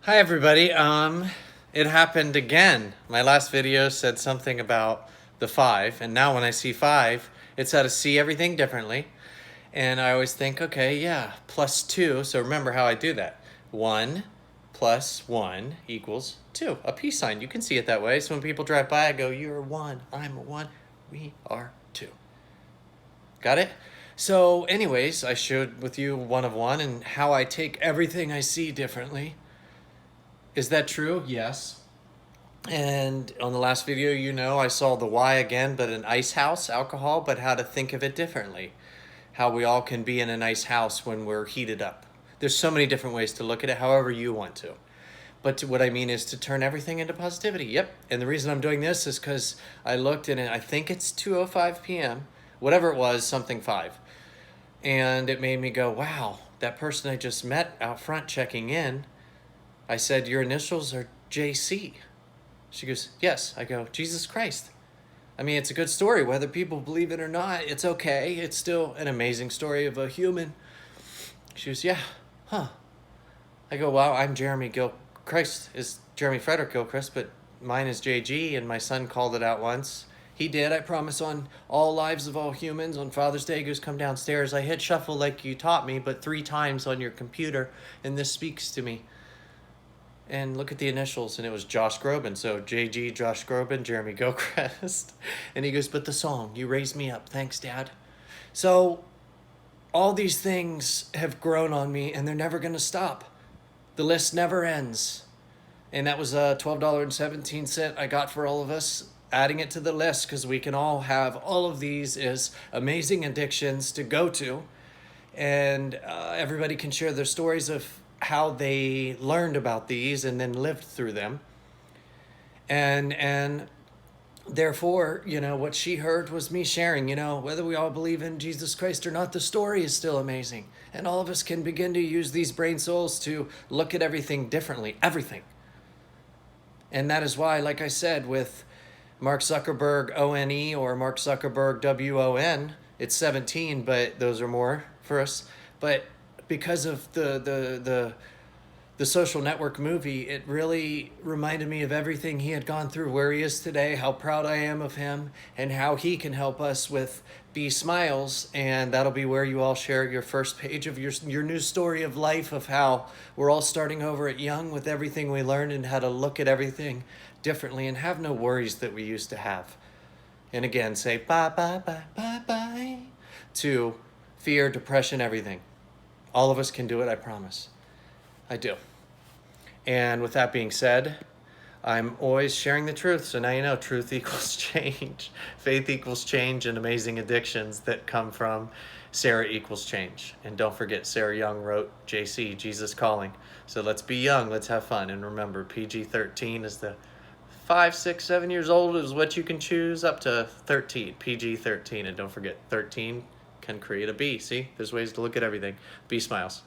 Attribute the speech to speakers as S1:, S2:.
S1: Hi everybody. It happened again. My last video said something about the 5, and now when I see 5, it's how to see everything differently. And I always think, okay, yeah, plus 2. So remember how I do that. 1 plus 1 equals 2. A peace sign. You can see it that way. So when people drive by, I go, you're 1, I'm a 1, we are 2. Got it? So anyways, I showed with you 1 of 1 and how I take everything I see differently. Is that true? Yes. And on the last video, I saw the why again, but an ice house, alcohol, but how to think of it differently. How we all can be in a nice house when we're heated up. There's so many different ways to look at it, however you want to. But what I mean is to turn everything into positivity. Yep. And the reason I'm doing this is because I looked and I think it's 2:05 p.m., whatever it was, something 5. And it made me go, wow, that person I just met out front checking in, I said, your initials are JC. She goes, yes. I go, Jesus Christ. I mean, it's a good story. Whether people believe it or not, it's okay. It's still an amazing story of a human. She goes, yeah, huh. I go, wow, I'm Jeremy Gilchrist. Is Jeremy Frederick Gilchrist, but mine is JG, and my son called it out once. He did, I promise, on all lives of all humans. On Father's Day, he goes, come downstairs. I hit shuffle like you taught me, but 3 times on your computer, and this speaks to me. And look at the initials, and it was Josh Groban. So JG, Josh Groban, Jeremy Gilchrist. And he goes, but the song, you raised me up. Thanks, Dad. So all these things have grown on me, and they're never going to stop. The list never ends. And that was $12.17 I got for all of us, adding it to the list, because we can all have all of these as amazing addictions to go to. And everybody can share their stories of how they learned about these and then lived through them. And therefore, what she heard was me sharing, whether we all believe in Jesus Christ or not, the story is still amazing. And all of us can begin to use these brain cells to look at everything differently, everything. And that is why, like I said, with Mark Zuckerberg, O-N-E, or Mark Zuckerberg, W-O-N, it's 17, but those are more for us. But because of the Social Network movie, it really reminded me of everything he had gone through, where he is today, how proud I am of him, and how he can help us with Be Smiles. And that'll be where you all share your first page of your new story of life, of how we're all starting over at young with everything we learned and how to look at everything differently and have no worries that we used to have. And again, say bye, bye, bye, bye, bye to fear, depression, everything. All of us can do it, I promise. I do. And with that being said, I'm always sharing the truth. So now you know truth equals change. Faith equals change, and amazing addictions that come from Sarah equals change. And don't forget, Sarah Young wrote JC, Jesus Calling. So let's be young, let's have fun. And remember, PG-13 is the 5, 6, 7 years old is what you can choose, up to 13, PG-13. And don't forget, 13 can create a B. See, there's ways to look at everything. Be Smiles.